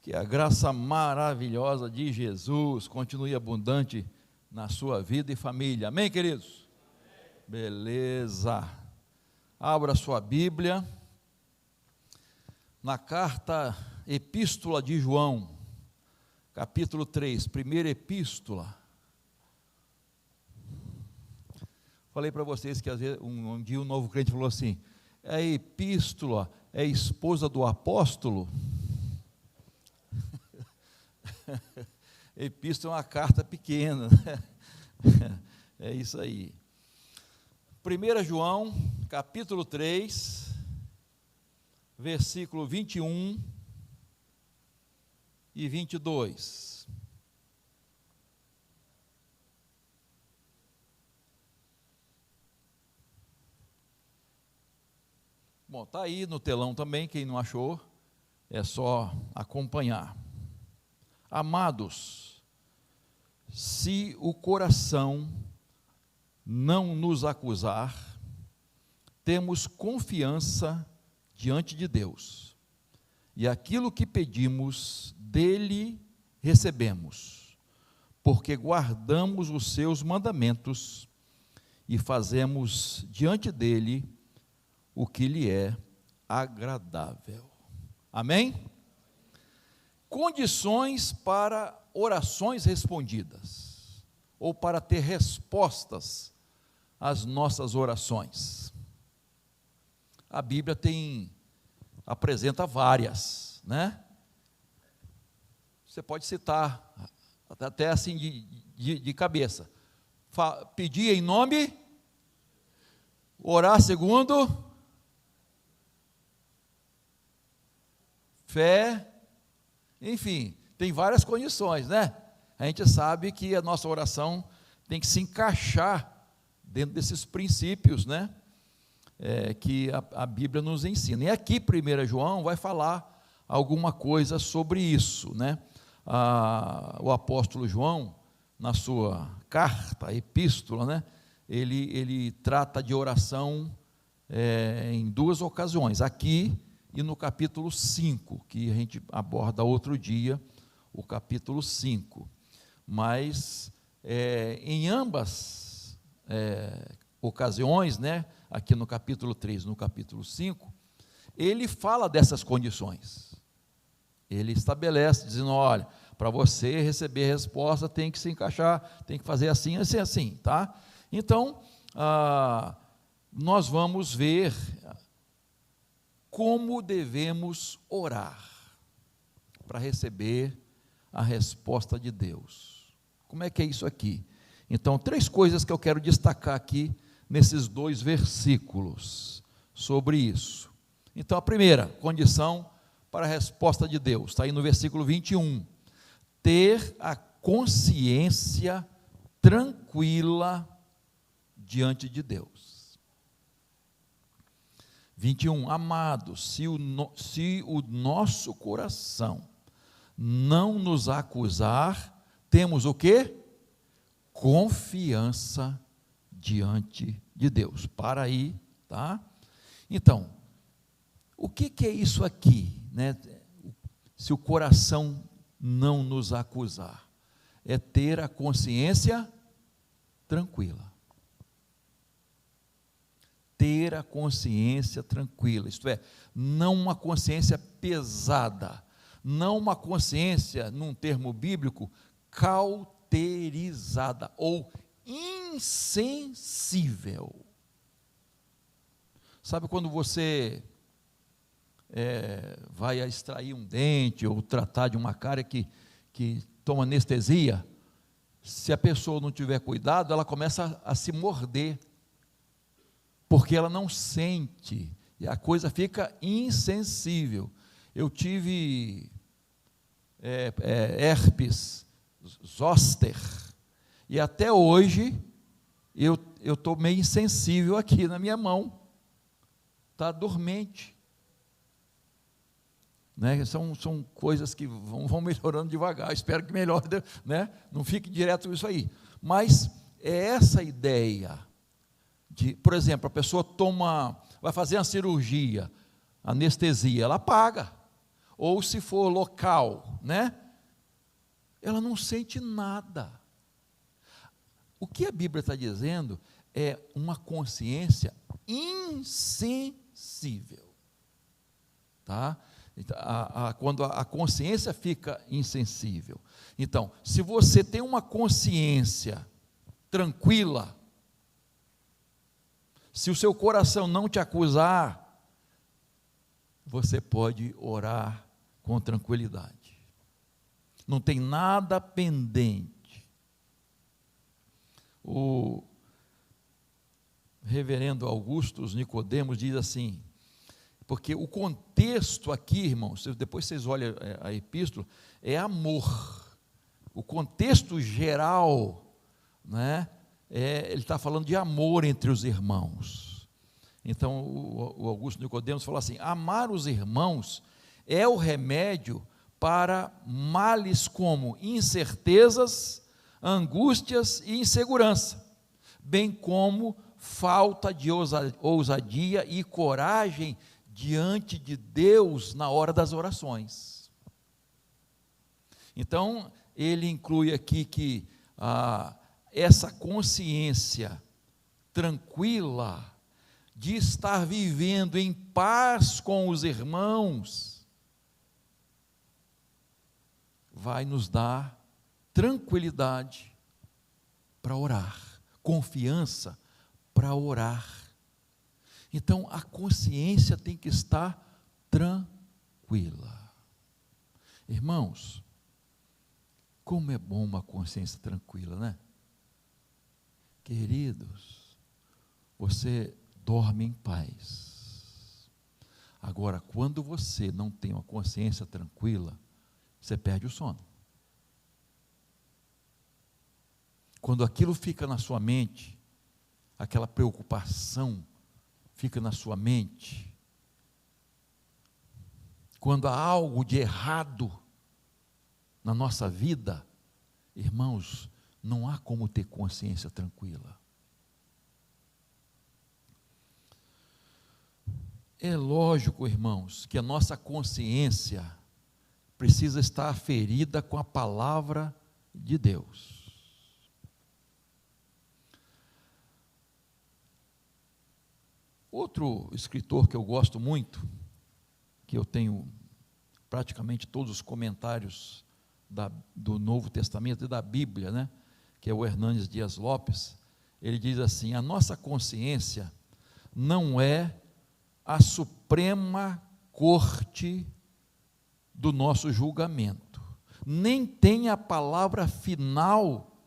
Que a graça maravilhosa de Jesus continue abundante na sua vida e família. Amém, queridos? Amém. Beleza. Abra sua Bíblia na carta Epístola de João, capítulo 3, primeira epístola. Falei para vocês que às vezes um dia um novo crente falou assim: a epístola é esposa do apóstolo? Epístola é uma carta pequena, né? É isso aí. 1 João, capítulo 3, versículo 21 e 22. Bom, está aí no telão também, quem não achou, é só acompanhar. Amados, se o coração não nos acusar, temos confiança diante de Deus, e aquilo que pedimos dele recebemos, porque guardamos os seus mandamentos e fazemos diante dele o que lhe é agradável. Amém? Condições para orações respondidas, ou para ter respostas às nossas orações. A Bíblia apresenta várias, né? Você pode citar, até assim de cabeça. Pedir em nome, orar segundo fé. Enfim, tem várias condições, né? A gente sabe que a nossa oração tem que se encaixar dentro desses princípios, né? Que a Bíblia nos ensina. E aqui, 1 João vai falar alguma coisa sobre isso, né? O apóstolo João, na sua carta, a epístola, né? Ele trata de oração em duas ocasiões, aqui e no capítulo 5, que a gente aborda outro dia, o capítulo 5. Mas, em ambas ocasiões, né, aqui no capítulo 3, no capítulo 5, ele fala dessas condições. Ele estabelece, dizendo: olha, para você receber resposta, tem que se encaixar, tem que fazer assim, assim, assim, tá? Então, nós vamos ver como devemos orar para receber a resposta de Deus. Como é que é isso aqui? Então, 3 coisas que eu quero destacar aqui nesses 2 versículos sobre isso. Então, a primeira condição para a resposta de Deus, está aí no versículo 21. Ter a consciência tranquila diante de Deus. 21, amados, se o nosso coração não nos acusar, temos o quê? Confiança diante de Deus. Para aí, tá? Então, o que é isso aqui, né? Se o coração não nos acusar, é ter a consciência tranquila. Ter a consciência tranquila, isto é, não uma consciência pesada, não uma consciência, num termo bíblico, cauterizada ou insensível. Sabe quando você vai extrair um dente ou tratar de uma cárie que toma anestesia? Se a pessoa não tiver cuidado, ela começa a se morder, porque ela não sente, e a coisa fica insensível. Eu tive herpes zoster, e até hoje eu estou meio insensível aqui na minha mão, está dormente, né? São coisas que vão melhorando devagar, espero que melhore, né? Não fique direto isso aí, mas é essa ideia, por exemplo, a pessoa vai fazer uma cirurgia, anestesia, ela paga, ou se for local, né? Ela não sente nada. O que a Bíblia está dizendo é uma consciência insensível, tá? Quando a consciência fica insensível. Então, se você tem uma consciência tranquila, se o seu coração não te acusar, você pode orar com tranquilidade. Não tem nada pendente. O reverendo Augustus Nicodemos diz assim, porque o contexto aqui, irmãos, depois vocês olham a epístola, é amor. O contexto geral, né, ele está falando de amor entre os irmãos. Então, o Augusto Nicodemos fala assim: amar os irmãos é o remédio para males como incertezas, angústias e insegurança, bem como falta de ousadia e coragem diante de Deus na hora das orações. Então, ele inclui aqui que essa consciência tranquila de estar vivendo em paz com os irmãos vai nos dar tranquilidade para orar, confiança para orar. Então, a consciência tem que estar tranquila. Irmãos, como é bom uma consciência tranquila, né? Queridos, você dorme em paz. Agora, quando você não tem uma consciência tranquila, você perde o sono. Quando aquilo fica na sua mente, aquela preocupação fica na sua mente, quando há algo de errado na nossa vida, irmãos, não há como ter consciência tranquila. É lógico, irmãos, que a nossa consciência precisa estar ferida com a palavra de Deus. Outro escritor que eu gosto muito, que eu tenho praticamente todos os comentários do Novo Testamento e da Bíblia, né, que é o Hernandes Dias Lopes, ele diz assim: a nossa consciência não é a suprema corte do nosso julgamento, nem tem a palavra final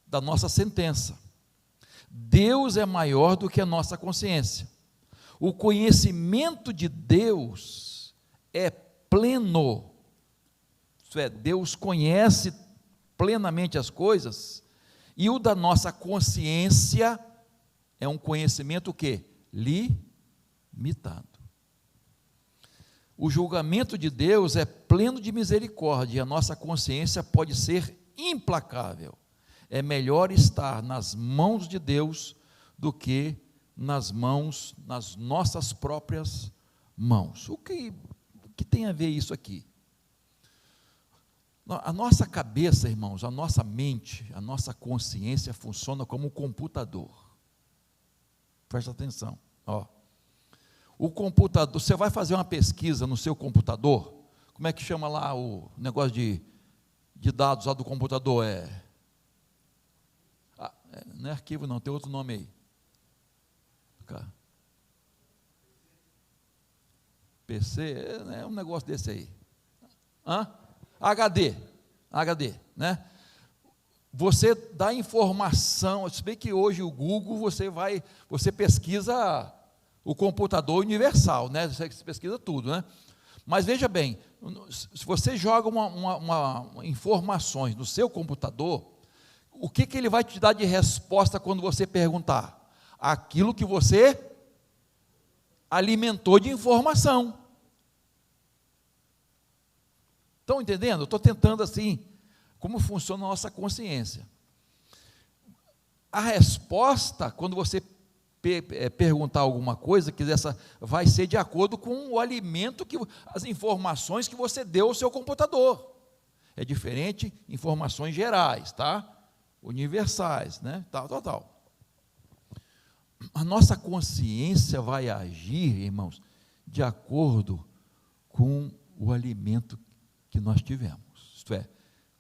da nossa sentença. Deus é maior do que a nossa consciência. O conhecimento de Deus é pleno, isso é, Deus conhece plenamente as coisas, e o da nossa consciência é um conhecimento o quê? Limitado. O julgamento de Deus é pleno de misericórdia, e a nossa consciência pode ser implacável. É melhor estar nas mãos de Deus do que nas nossas próprias mãos. O que tem a ver isso aqui? A nossa cabeça, irmãos, a nossa mente, a nossa consciência funciona como um computador. Presta atenção, ó. O computador, você vai fazer uma pesquisa no seu computador, como é que chama lá o negócio de dados lá do computador? Não é arquivo não, tem outro nome aí. PC, é um negócio desse aí. HD, né? Você dá informação, se bem que hoje o Google, você pesquisa o computador universal, né? Você pesquisa tudo, né? Mas veja bem, se você joga informações no seu computador, o que ele vai te dar de resposta quando você perguntar? Aquilo que você alimentou de informação. Estão entendendo? Eu estou tentando assim, como funciona a nossa consciência. A resposta, quando você perguntar alguma coisa, que essa vai ser de acordo com o alimento, as informações que você deu ao seu computador. É diferente informações gerais, tá? Universais, né? Tal. A nossa consciência vai agir, irmãos, de acordo com o alimento que nós tivemos, isto é,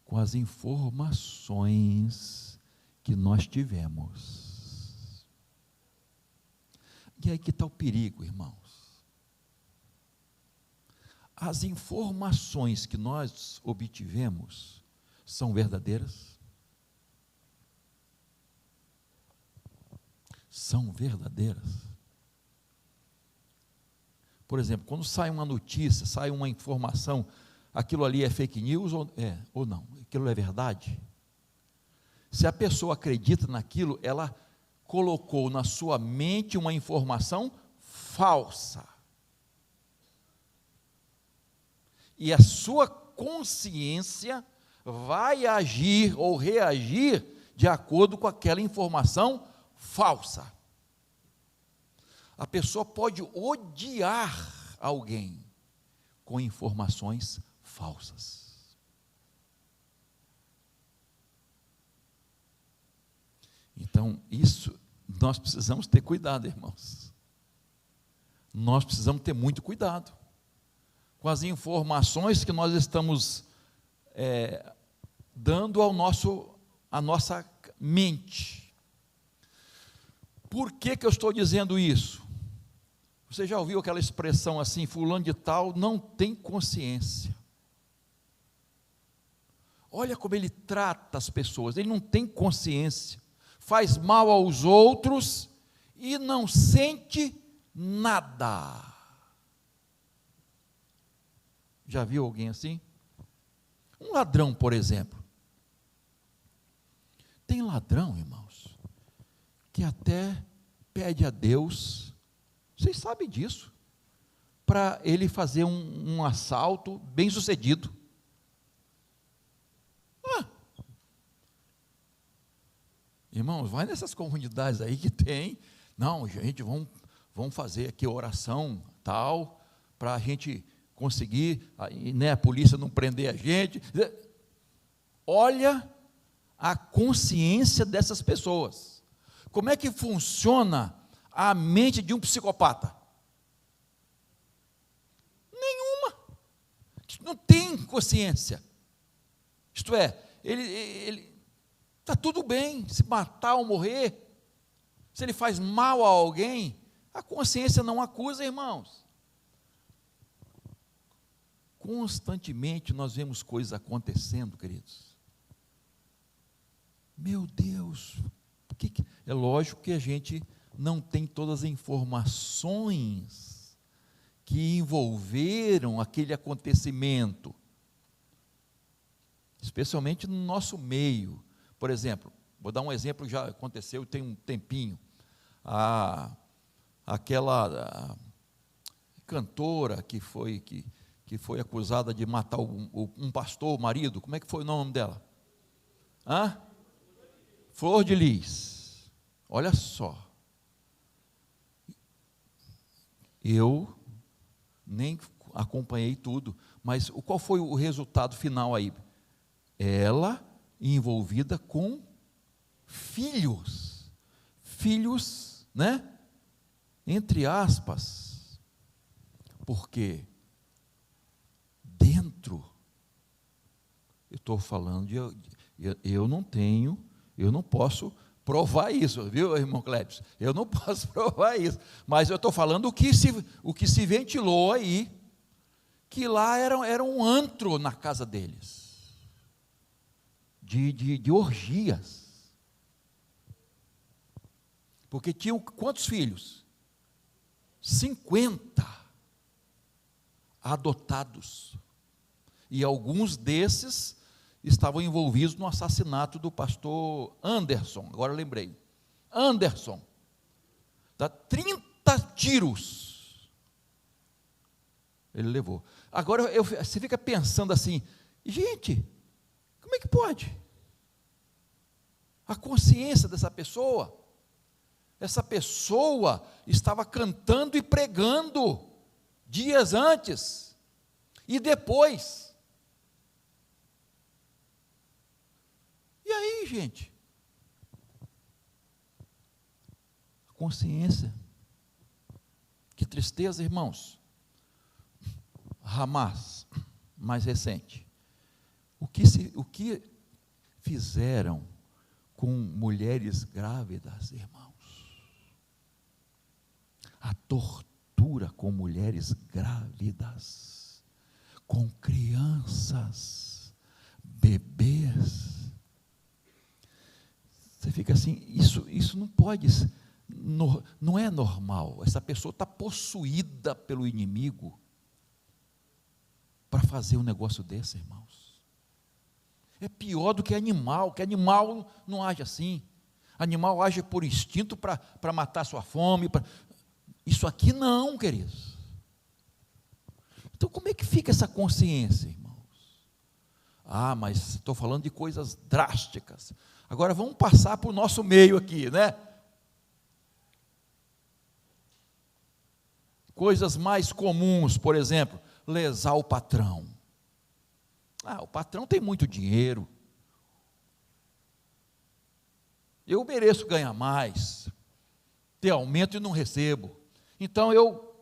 com as informações que nós tivemos. E aí que está o perigo, irmãos. As informações que nós obtivemos são verdadeiras? São verdadeiras? Por exemplo, quando sai uma notícia, sai uma informação, aquilo ali é fake news ou não? Aquilo é verdade? Se a pessoa acredita naquilo, ela colocou na sua mente uma informação falsa. E a sua consciência vai agir ou reagir de acordo com aquela informação falsa. A pessoa pode odiar alguém com informações falsas. Então, isso, nós precisamos ter cuidado, irmãos. Nós precisamos ter muito cuidado com as informações que nós estamos dando à nossa mente. Por que eu estou dizendo isso? Você já ouviu aquela expressão assim, fulano de tal não tem consciência. Olha como ele trata as pessoas, ele não tem consciência, faz mal aos outros e não sente nada. Já viu alguém assim? Um ladrão, por exemplo. Tem ladrão, irmãos, que até pede a Deus, vocês sabem disso, para ele fazer um assalto bem sucedido. Irmãos, vai nessas comunidades aí que tem, não, gente, vamos fazer aqui oração tal, para a gente conseguir, né, a polícia não prender a gente. Olha a consciência dessas pessoas. Como é que funciona a mente de um psicopata? Nenhuma. Não tem consciência. Isto é, ele está tudo bem, se matar ou morrer, se ele faz mal a alguém, a consciência não acusa, irmãos. Constantemente nós vemos coisas acontecendo, queridos. Meu Deus, é lógico que a gente não tem todas as informações que envolveram aquele acontecimento, especialmente no nosso meio. Por exemplo, vou dar um exemplo, já aconteceu tem um tempinho, aquela cantora que foi acusada de matar um pastor, o marido, como é que foi o nome dela? Flor de Lis. Olha só, eu nem acompanhei tudo, mas qual foi o resultado final aí? Ela envolvida com filhos, né? Entre aspas, porque dentro, eu estou falando eu não posso provar isso, viu, irmão Cleves? Eu não posso provar isso, mas eu estou falando o que se ventilou aí, que lá era um antro na casa deles, de orgias, porque tinham quantos filhos? 50 adotados, e alguns desses estavam envolvidos no assassinato do pastor Anderson, agora lembrei, Anderson, dá 30 tiros, ele levou. Agora você fica pensando assim, gente, como é que pode? A consciência dessa pessoa, essa pessoa estava cantando e pregando dias antes e depois. E aí, gente? Consciência. Que tristeza, irmãos. Hamas, mais recente. O que fizeram com mulheres grávidas, irmãos? A tortura com mulheres grávidas, com crianças, bebês. Você fica assim, isso não pode, não é normal. Essa pessoa está possuída pelo inimigo para fazer um negócio desse, irmãos. É pior do que animal não age assim. Animal age por instinto para matar sua fome. Isso aqui não, queridos. Então, como é que fica essa consciência, irmãos? Ah, mas estou falando de coisas drásticas. Agora vamos passar para o nosso meio aqui, né? Coisas mais comuns, por exemplo, lesar o patrão. Ah, o patrão tem muito dinheiro. Eu mereço ganhar mais, ter aumento e não recebo. Então eu,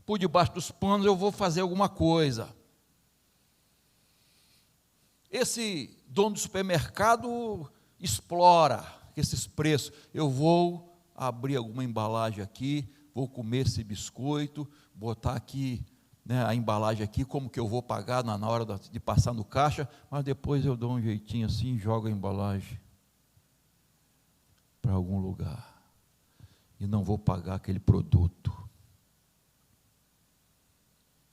por debaixo dos panos, eu vou fazer alguma coisa. Esse dono do supermercado explora esses preços. Eu vou abrir alguma embalagem aqui, vou comer esse biscoito, botar aqui, né, a embalagem aqui, como que eu vou pagar na hora de passar no caixa, mas depois eu dou um jeitinho assim e jogo a embalagem para algum lugar. E não vou pagar aquele produto.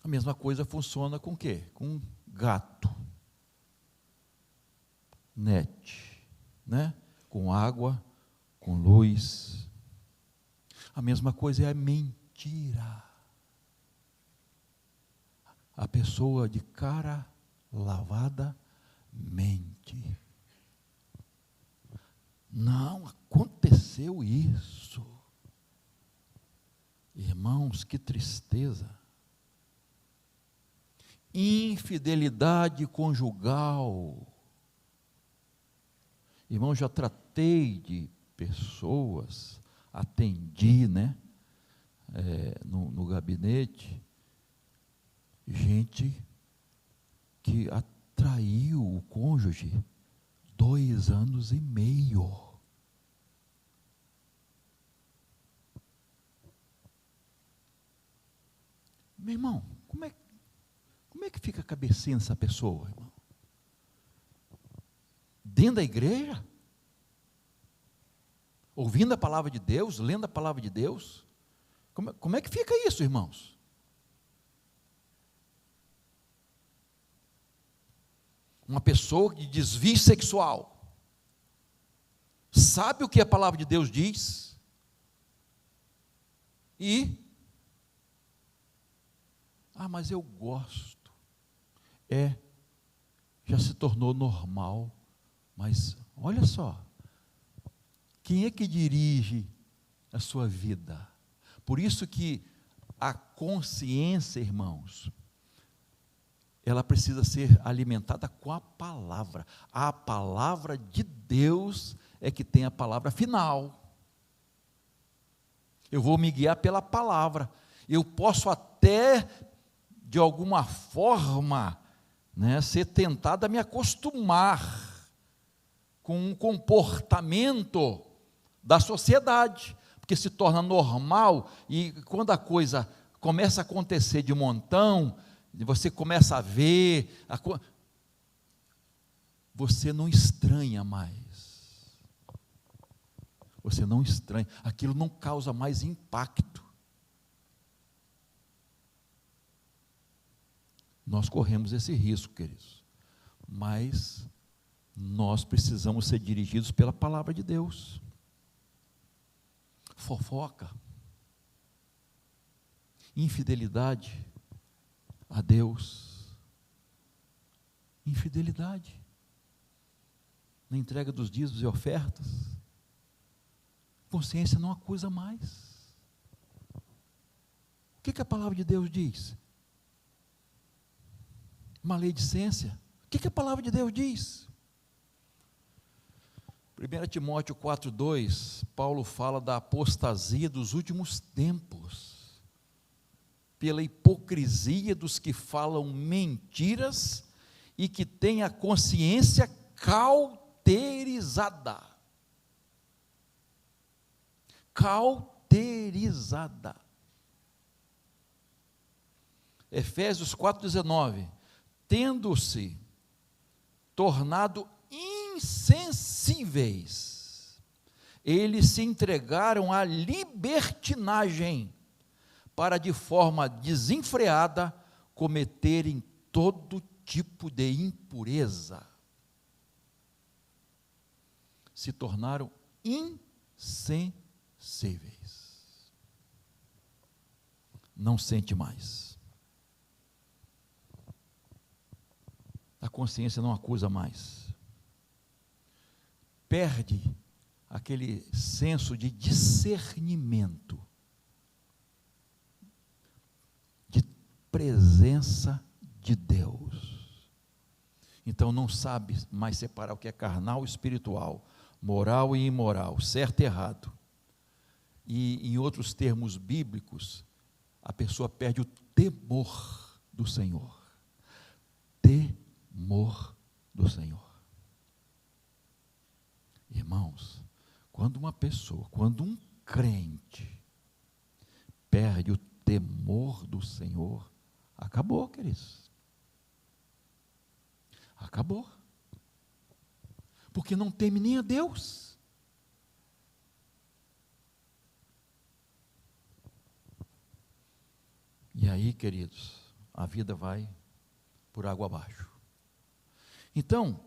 A mesma coisa funciona com o quê? Com gato. Net, né? Com água, com luz. A mesma coisa é a mentira. A pessoa de cara lavada mente. Não aconteceu isso. Irmãos, que tristeza. Infidelidade conjugal. Irmão, já tratei de pessoas, atendi, né, no gabinete, gente que atraiu o cônjuge 2 anos e meio. Meu irmão, como é que fica a cabecinha dessa pessoa, irmão? Dentro da igreja? Ouvindo a palavra de Deus, lendo a palavra de Deus? Como é que fica isso, irmãos? Uma pessoa de desvio sexual, sabe o que a palavra de Deus diz, mas eu gosto, já se tornou normal, mas olha só, quem é que dirige a sua vida? Por isso que a consciência, irmãos, ela precisa ser alimentada com a palavra. A palavra de Deus é que tem a palavra final. Eu vou me guiar pela palavra. Eu posso até, de alguma forma, né, ser tentado a me acostumar com um comportamento da sociedade, porque se torna normal, e quando a coisa começa a acontecer de montão, você começa a ver, você não estranha mais, você não estranha, aquilo não causa mais impacto. Nós corremos esse risco, queridos, mas nós precisamos ser dirigidos pela palavra de Deus. Fofoca, infidelidade a Deus, infidelidade na entrega dos dízimos e ofertas, consciência não acusa mais. O que a palavra de Deus diz? Maledicência. O que a palavra de Deus diz? 1 Timóteo 4,2, Paulo fala da apostasia dos últimos tempos, pela hipocrisia dos que falam mentiras e que têm a consciência cauterizada. Cauterizada. Efésios 4,19, tendo-se tornado insensíveis, eles se entregaram à libertinagem, para de forma desenfreada cometerem todo tipo de impureza. Se tornaram insensíveis. Não sente mais. A consciência não acusa mais. Perde aquele senso de discernimento, de presença de Deus. Então não sabe mais separar o que é carnal e espiritual, moral e imoral, certo e errado. E em outros termos bíblicos, a pessoa perde o temor do Senhor. Temor do Senhor. Irmãos, quando uma pessoa, quando um crente perde o temor do Senhor, acabou, queridos. Acabou. Porque não teme nem a Deus. E aí, queridos, a vida vai por água abaixo. Então,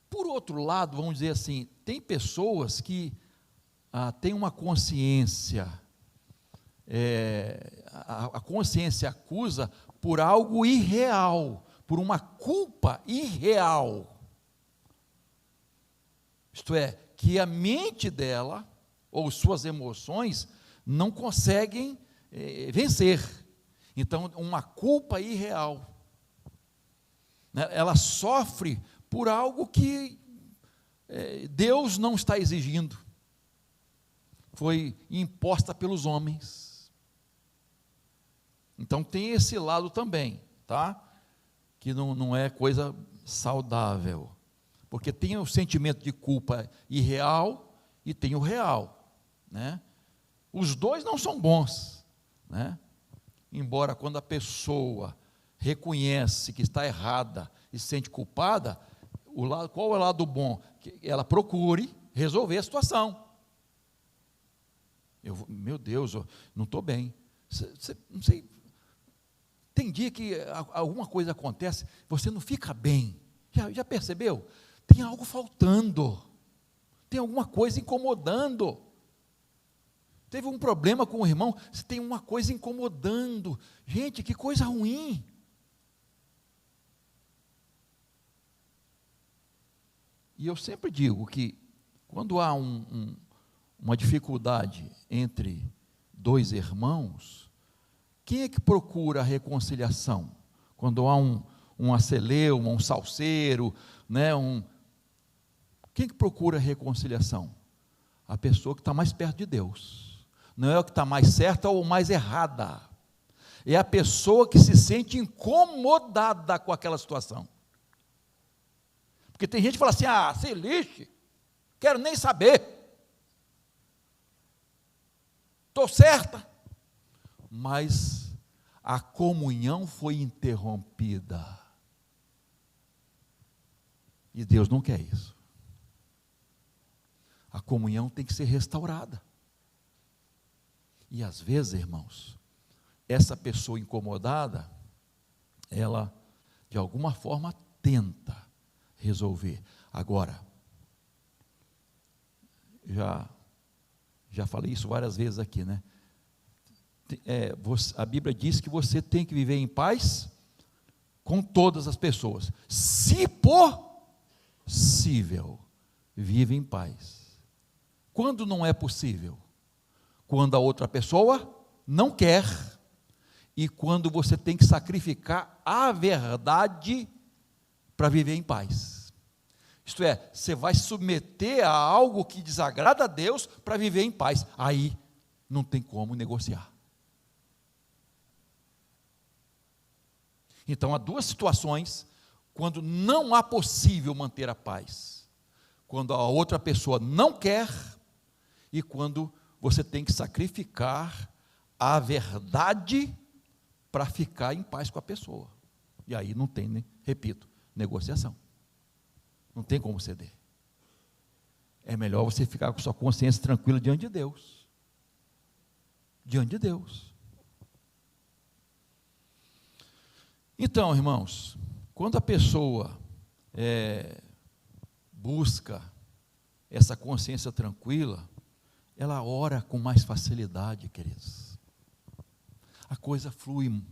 por outro lado, vamos dizer assim, tem pessoas que têm uma consciência, a consciência acusa por algo irreal, por uma culpa irreal. Isto é, que a mente dela, ou suas emoções, não conseguem vencer. Então, uma culpa irreal. Ela sofre por algo que Deus não está exigindo. Foi imposta pelos homens. Então, tem esse lado também, tá? Que não é coisa saudável. Porque tem o sentimento de culpa irreal e tem o real, né? Os dois não são bons, né? Embora quando a pessoa reconhece que está errada e se sente culpada, qual é o lado bom? Que ela procure resolver a situação. Meu Deus, eu não estou bem. Não sei. Tem dia que alguma coisa acontece, você não fica bem. Já percebeu? Tem algo faltando. Tem alguma coisa incomodando. Teve um problema com o irmão, você tem uma coisa incomodando. Gente, que coisa ruim. E eu sempre digo que quando há uma dificuldade entre dois irmãos, quem é que procura a reconciliação? Quando há um aceleuma, um salseiro, né, quem é que procura a reconciliação? A pessoa que está mais perto de Deus. Não é o que está mais certa ou mais errada. É a pessoa que se sente incomodada com aquela situação. Porque tem gente que fala assim, se lixe, quero nem saber. Estou certa. Mas a comunhão foi interrompida. E Deus não quer isso. A comunhão tem que ser restaurada. E às vezes, irmãos, essa pessoa incomodada, ela de alguma forma tenta resolver. Agora, já falei isso várias vezes aqui, né? A Bíblia diz que você tem que viver em paz com todas as pessoas. Se por possível, vive em paz. Quando não é possível? Quando a outra pessoa não quer, e quando você tem que sacrificar a verdade para viver em paz. Isto é, você vai submeter a algo que desagrada a Deus para viver em paz. Aí não tem como negociar. Então há duas situações quando não há possível manter a paz: quando a outra pessoa não quer e quando você tem que sacrificar a verdade para ficar em paz com a pessoa. E aí não tem, repito, negociação. Não tem como ceder. É melhor você ficar com sua consciência tranquila diante de Deus. Diante de Deus. Então, irmãos, quando a pessoa busca essa consciência tranquila, ela ora com mais facilidade, queridos. A coisa flui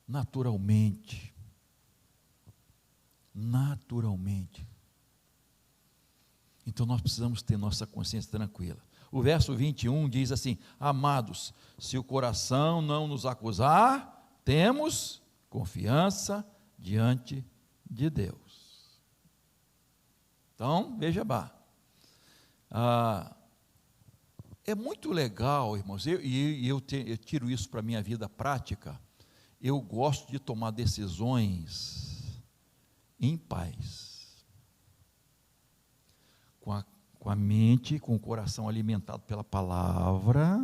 naturalmente. Naturalmente. Então nós precisamos ter nossa consciência tranquila. O verso 21 diz assim: amados, se o coração não nos acusar, temos confiança diante de Deus. Então, veja bem, é muito legal, irmãos, eu tiro isso para a minha vida prática. Eu gosto de tomar decisões em paz, com a mente, com o coração alimentado pela palavra,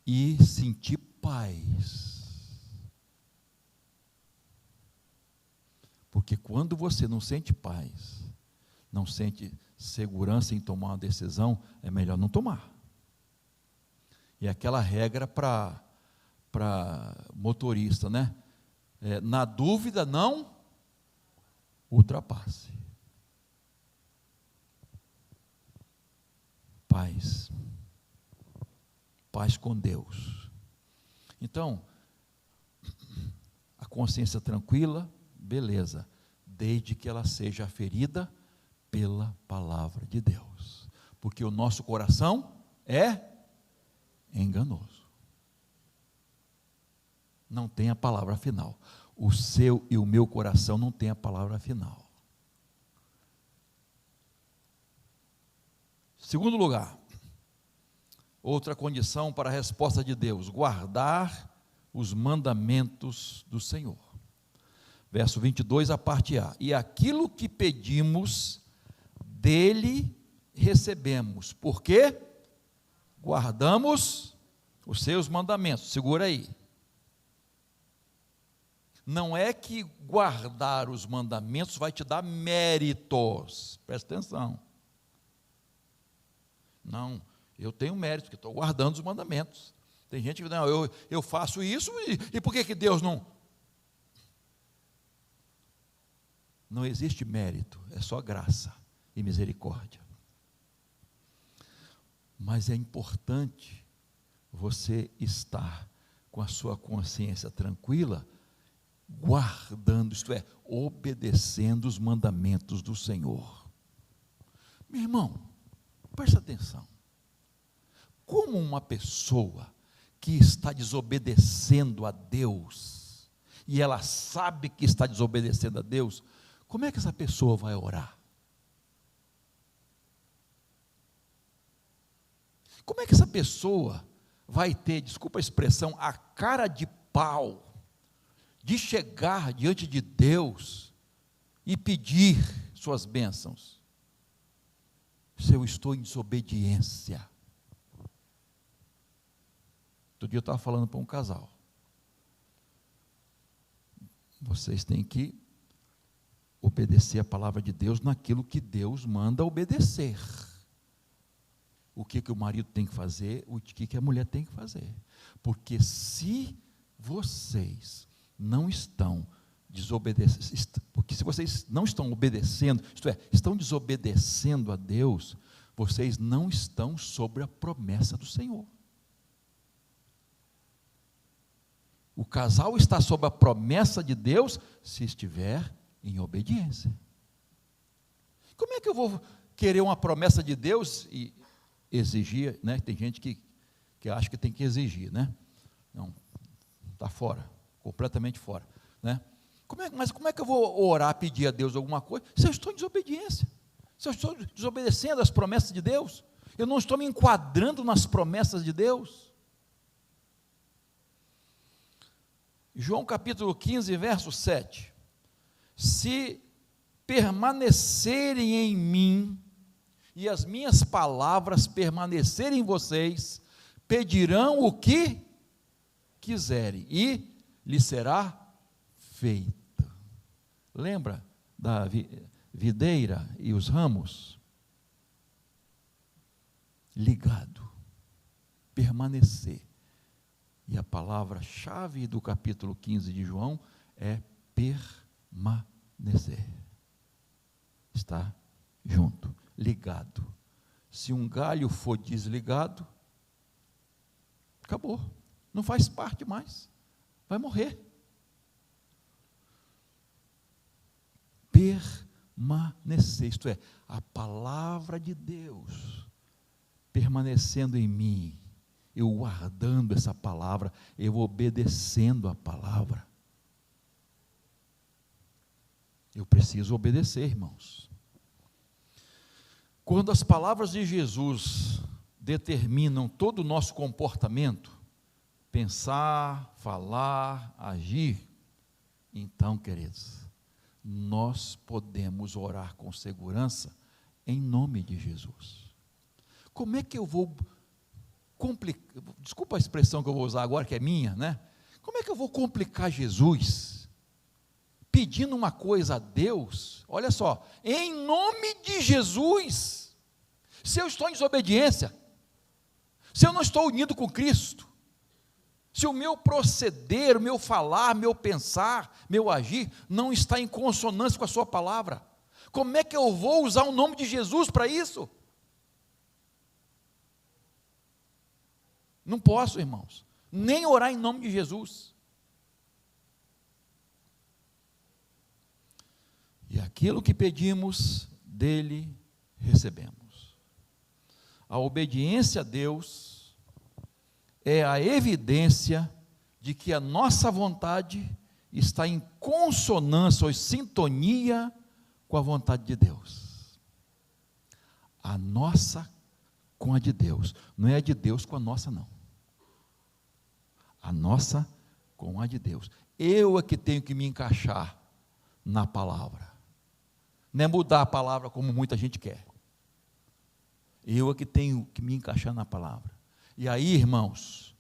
e sentir paz. Porque quando você não sente paz, não sente segurança em tomar uma decisão, é melhor não tomar. E aquela regra para motorista, né? Na dúvida, não ultrapasse. Paz. Paz com Deus. Então, a consciência tranquila, beleza, desde que ela seja ferida pela palavra de Deus, porque o nosso coração é enganoso, não tem a palavra final. O seu e o meu coração não tem a palavra final. Segundo lugar, outra condição para a resposta de Deus: guardar os mandamentos do Senhor. Verso 22, a parte A: e aquilo que pedimos, dele recebemos, porque guardamos os seus mandamentos. Segura aí. Não é que guardar os mandamentos vai te dar méritos, presta atenção. Não, eu tenho mérito, porque estou guardando os mandamentos. Tem gente que não, eu faço isso, e por que Deus não? Não existe mérito, é só graça e misericórdia. Mas é importante você estar com a sua consciência tranquila, guardando, isto é, obedecendo os mandamentos do Senhor. Meu irmão, presta atenção. Como uma pessoa que está desobedecendo a Deus, e ela sabe que está desobedecendo a Deus, como é que essa pessoa vai orar? Como é que essa pessoa vai ter, desculpa a expressão, a cara de pau de chegar diante de Deus e pedir suas bênçãos, se eu estou em desobediência? Outro dia eu estava falando para um casal: vocês têm que obedecer a palavra de Deus naquilo que Deus manda obedecer. O que o marido tem que fazer, o que a mulher tem que fazer. Porque se vocês não estão desobedecendo, porque se vocês não estão obedecendo, isto é, estão desobedecendo a Deus, vocês não estão sobre a promessa do Senhor. O casal está sob a promessa de Deus se estiver em obediência. Como é que eu vou querer uma promessa de Deus e exigir, né? Tem gente que acha que tem que exigir, né? Não, está fora, completamente fora, né? Mas como é que eu vou orar, pedir a Deus alguma coisa, se eu estou em desobediência? Se eu estou desobedecendo às promessas de Deus? Eu não estou me enquadrando nas promessas de Deus? João capítulo 15, verso 7. Se permanecerem em mim, e as minhas palavras permanecerem em vocês, pedirão o que quiserem, e lhes será feito. Lembra da videira e os ramos? Ligado, permanecer. E a palavra-chave do capítulo 15 de João é permanecer. Está junto, ligado. Se um galho for desligado, acabou, não faz parte mais, vai morrer. Permanecer, isto é, a palavra de Deus permanecendo em mim, eu guardando essa palavra, eu obedecendo a palavra. Eu preciso obedecer, irmãos. Quando as palavras de Jesus determinam todo o nosso comportamento, pensar, falar, agir, então, queridos, nós podemos orar com segurança em nome de Jesus. Como é que eu vou complicar, desculpa a expressão que eu vou usar agora, que é minha, né? Como é que eu vou complicar Jesus, pedindo uma coisa a Deus, olha só, em nome de Jesus, se eu estou em desobediência, se eu não estou unido com Cristo, se o meu proceder, o meu falar, meu pensar, meu agir, não está em consonância com a sua palavra, como é que eu vou usar o nome de Jesus para isso? Não posso, irmãos, nem orar em nome de Jesus. E aquilo que pedimos, dele recebemos. A obediência a Deus é a evidência de que a nossa vontade está em consonância ou em sintonia com a vontade de Deus. A nossa com a de Deus, não é a de Deus com a nossa, não. A nossa com a de Deus. Eu é que tenho que me encaixar na palavra. Não é mudar a palavra como muita gente quer. Eu é que tenho que me encaixar na palavra. E aí, irmãos,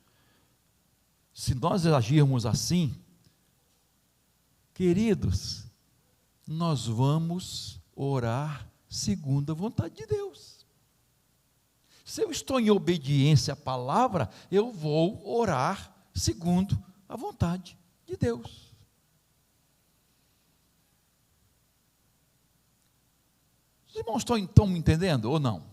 se nós agirmos assim, queridos, nós vamos orar segundo a vontade de Deus. Se eu estou em obediência à palavra, eu vou orar segundo a vontade de Deus. Os irmãos estão me entendendo ou não?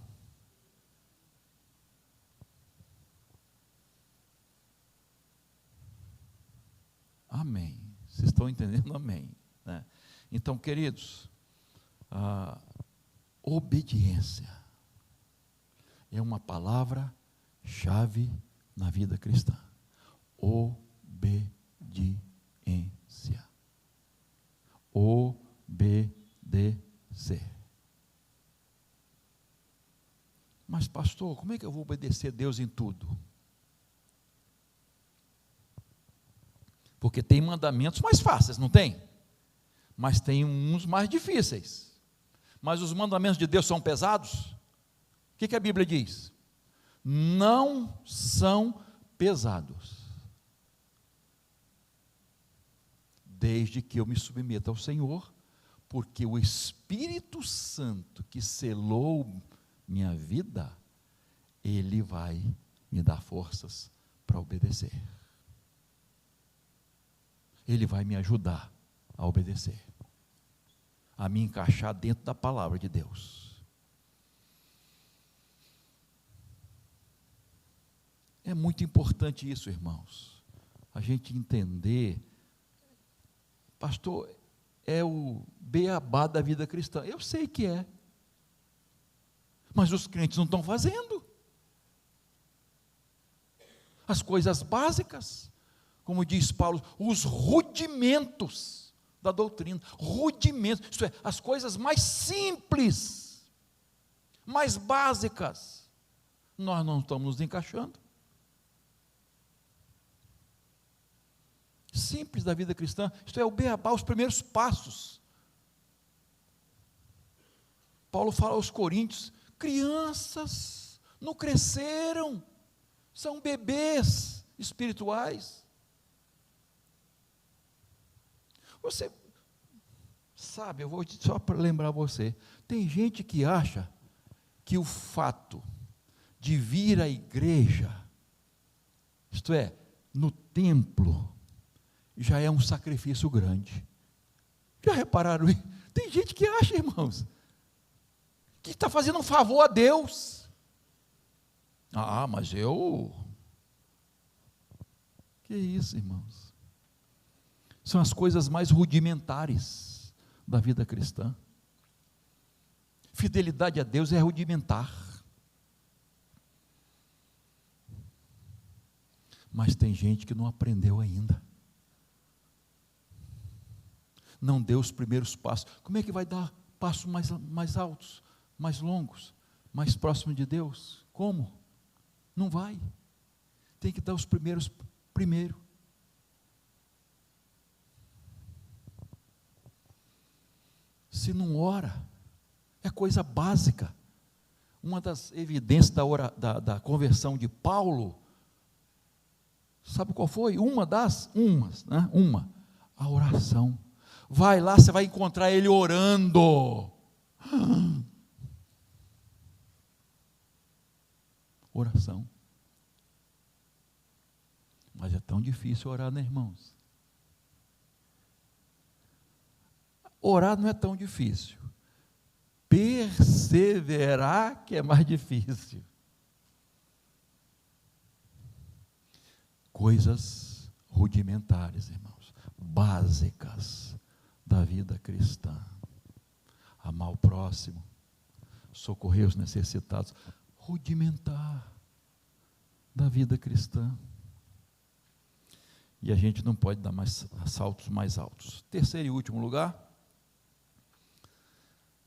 Amém. Vocês estão entendendo? Amém. Né? Então, queridos, a obediência é uma palavra-chave na vida cristã. Obediência. Obedecer. Mas, pastor, como é que eu vou obedecer a Deus em tudo? Porque tem mandamentos mais fáceis, não tem? Mas tem uns mais difíceis. Mas os mandamentos de Deus são pesados? O que a Bíblia diz? Não são pesados, desde que eu me submeta ao Senhor, porque o Espírito Santo que selou minha vida, Ele vai me dar forças para obedecer. Ele vai me ajudar a obedecer, a me encaixar dentro da palavra de Deus. É muito importante isso, irmãos, a gente entender, pastor, é o beabá da vida cristã. Eu sei que é, Mas os crentes não estão fazendo. As coisas básicas, como diz Paulo, os rudimentos da doutrina, rudimentos, isto é, as coisas mais simples, mais básicas, nós não estamos nos encaixando. Simples da vida cristã, isto é, o beabá, os primeiros passos. Paulo fala aos coríntios, crianças, não cresceram, são bebês espirituais. Você sabe, eu vou só para lembrar você, tem gente que acha que o fato de vir à igreja, isto é, no templo, já é um sacrifício grande. Já repararam isso? Tem gente que acha, irmãos, que está fazendo um favor a Deus. Ah, mas eu... Que isso, irmãos? São as coisas mais rudimentares da vida cristã. Fidelidade a Deus é rudimentar. Mas tem gente que não aprendeu ainda. Não deu os primeiros passos. Como é que vai dar passos mais altos, mais longos, mais próximo de Deus? Como? Não vai. Tem que dar os primeiros primeiro. Se não ora, é coisa básica. Uma das evidências da conversão de Paulo, sabe qual foi? A oração. Vai lá, você vai encontrar ele orando. Oração. Mas é tão difícil orar, né, irmãos? Orar não é tão difícil. Perseverar que é mais difícil. Coisas rudimentares, irmãos, básicas da vida cristã. Amar o próximo, socorrer os necessitados, rudimentar da vida cristã. E a gente não pode dar mais saltos mais altos. Terceiro e último lugar,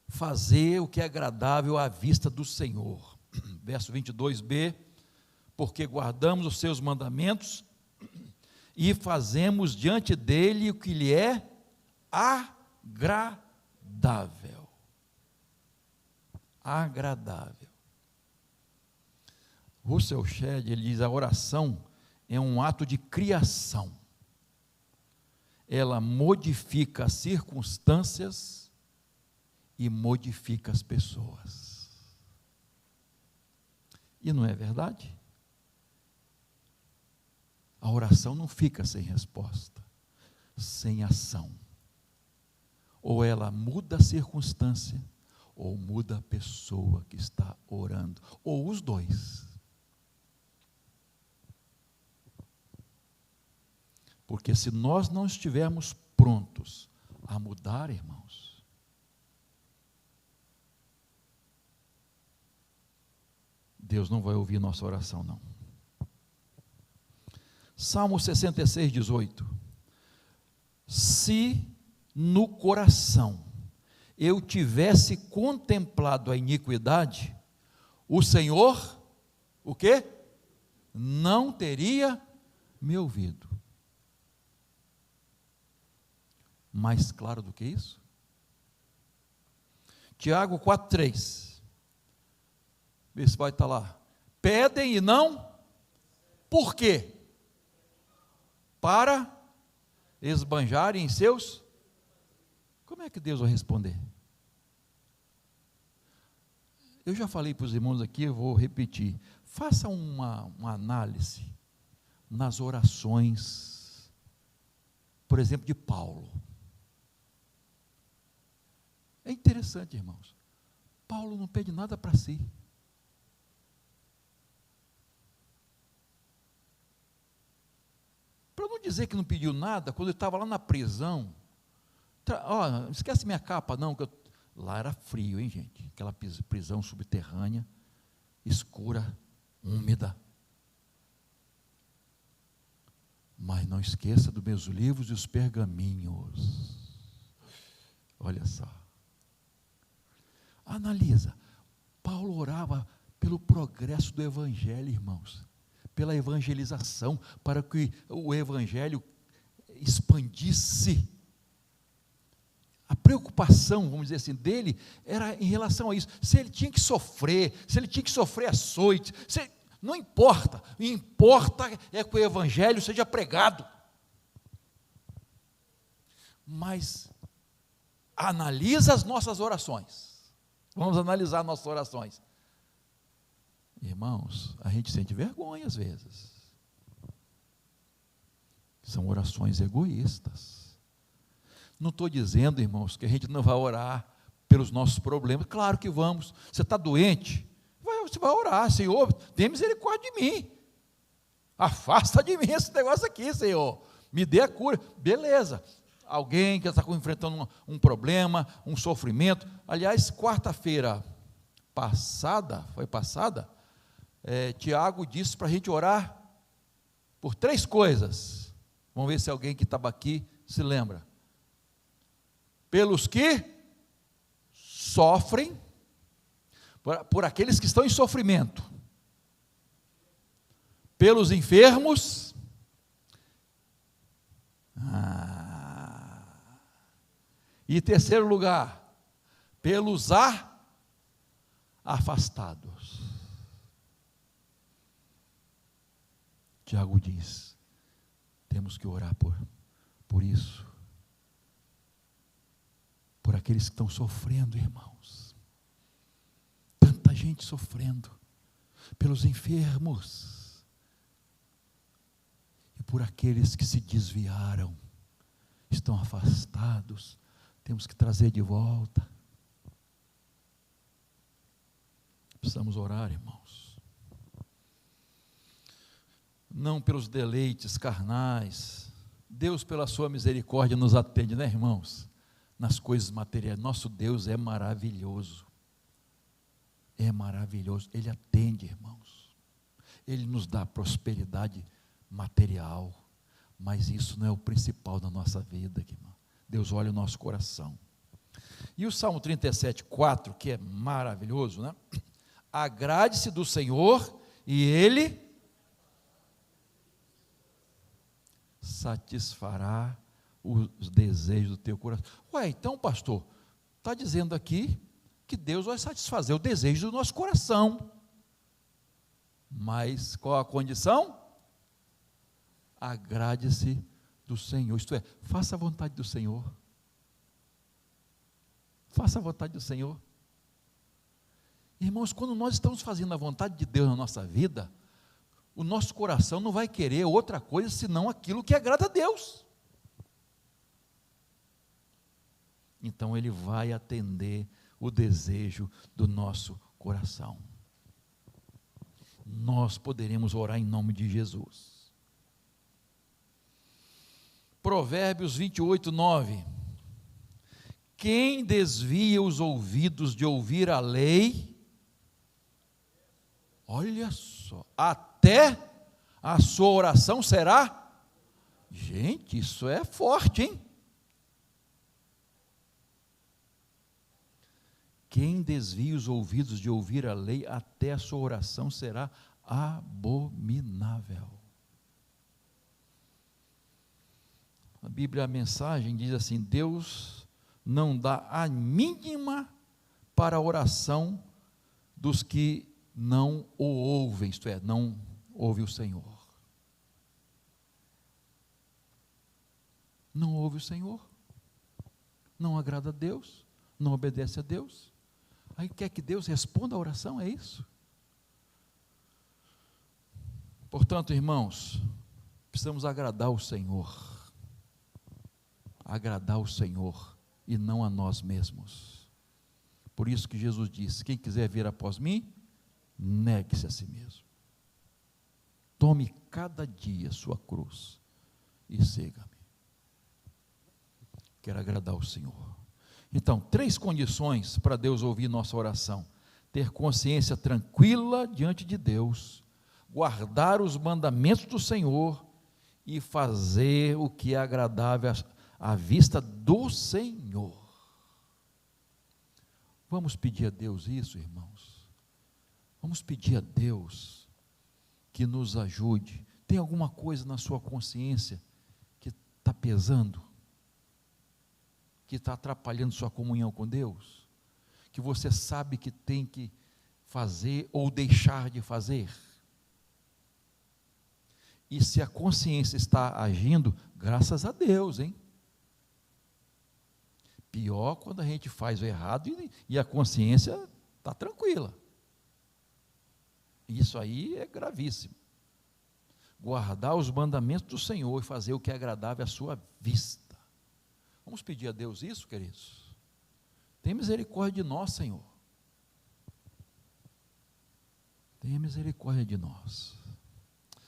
fazer o que é agradável à vista do Senhor. Verso 22b, porque guardamos os seus mandamentos e fazemos diante dele o que lhe é agradável. Agradável. Russell Shedd, ele diz, a oração é um ato de criação. Ela modifica as circunstâncias e modifica as pessoas. E não é verdade? A oração não fica sem resposta, sem ação. Ou ela muda a circunstância, ou muda a pessoa que está orando, ou os dois. Porque se nós não estivermos prontos a mudar, irmãos, Deus não vai ouvir nossa oração, não. Salmo 66, 18. Se no coração eu tivesse contemplado a iniquidade, o Senhor, o quê? Não teria me ouvido. Mais claro do que isso? Tiago 4,3. Vê se vai estar lá. Pedem e não, por quê? Para esbanjarem em seus. Como é que Deus vai responder? Eu já falei para os irmãos aqui, eu vou repetir. Faça uma análise nas orações, por exemplo, de Paulo. É interessante, irmãos. Paulo não pede nada para si. Para não dizer que não pediu nada, quando ele estava lá na prisão, esquece minha capa não, que Lá era frio, hein, gente? Aquela prisão subterrânea, escura, úmida. Mas não esqueça dos meus livros e os pergaminhos. Olha só. Analisa. Paulo orava pelo progresso do evangelho, irmãos. Pela evangelização, para que o evangelho expandisse. A preocupação, vamos dizer assim, dele era em relação a isso. Se ele tinha que sofrer, se ele tinha que sofrer açoite, não importa. O que importa é que o evangelho seja pregado. Mas analisa as nossas orações. Vamos analisar nossas orações. Irmãos, a gente sente vergonha às vezes. São orações egoístas. Não estou dizendo, irmãos, que a gente não vai orar pelos nossos problemas. Claro que vamos. Você está doente? Você vai orar. Senhor, tem misericórdia de mim. Afasta de mim esse negócio aqui, Senhor. Me dê a cura. Beleza. Alguém que está enfrentando um problema, um sofrimento. Aliás, quarta-feira passada, Tiago disse para a gente orar por 3 coisas. Vamos ver se alguém que estava aqui se lembra. Pelos que sofrem, por aqueles que estão em sofrimento, pelos enfermos, e terceiro lugar, pelos afastados. Tiago diz, temos que orar por isso. Por aqueles que estão sofrendo, irmãos. Tanta gente sofrendo. Pelos enfermos. E por aqueles que se desviaram. Estão afastados. Temos que trazer de volta. Precisamos orar, irmãos. Não pelos deleites carnais. Deus, pela sua misericórdia, nos atende, né, irmãos? Nas coisas materiais. Nosso Deus é maravilhoso. É maravilhoso. Ele atende, irmãos. Ele nos dá prosperidade material. Mas isso não é o principal da nossa vida, irmão. Deus olha o nosso coração. E o Salmo 37:4, que é maravilhoso, né? Agrade-se do Senhor e Ele satisfará os desejos do teu coração. Ué, então, pastor, está dizendo aqui que Deus vai satisfazer o desejo do nosso coração. Mas qual a condição? Agrade-se do Senhor. Isto é, faça a vontade do Senhor. Faça a vontade do Senhor. Irmãos, quando nós estamos fazendo a vontade de Deus na nossa vida, o nosso coração não vai querer outra coisa senão aquilo que agrada a Deus. Então Ele vai atender o desejo do nosso coração. Nós poderemos orar em nome de Jesus. Provérbios 28:9. Quem desvia os ouvidos de ouvir a lei, olha só, até a sua oração será. Gente, isso é forte, hein? Quem desvia os ouvidos de ouvir a lei, até a sua oração será abominável. A Bíblia, a mensagem diz assim: Deus não dá a mínima para a oração dos que não o ouvem, isto é, não ouve o Senhor. Não ouve o Senhor, não agrada a Deus, não obedece a Deus. Aí quer que Deus responda a oração, é isso? Portanto, irmãos, precisamos agradar o Senhor. Agradar o Senhor e não a nós mesmos. Por isso que Jesus disse: quem quiser vir após mim, negue-se a si mesmo. Tome cada dia sua cruz e siga-me. Quero agradar o Senhor. Então, 3 condições para Deus ouvir nossa oração: ter consciência tranquila diante de Deus, guardar os mandamentos do Senhor e fazer o que é agradável à vista do Senhor. Vamos pedir a Deus isso, irmãos. Vamos pedir a Deus que nos ajude. Tem alguma coisa na sua consciência que está pesando? Que está atrapalhando sua comunhão com Deus? Que você sabe que tem que fazer ou deixar de fazer? E se a consciência está agindo, graças a Deus, hein? Pior quando a gente faz o errado e a consciência está tranquila. Isso aí é gravíssimo. Guardar os mandamentos do Senhor e fazer o que é agradável à sua vista. Vamos pedir a Deus isso, queridos? Tenha misericórdia de nós, Senhor. Tenha misericórdia de nós.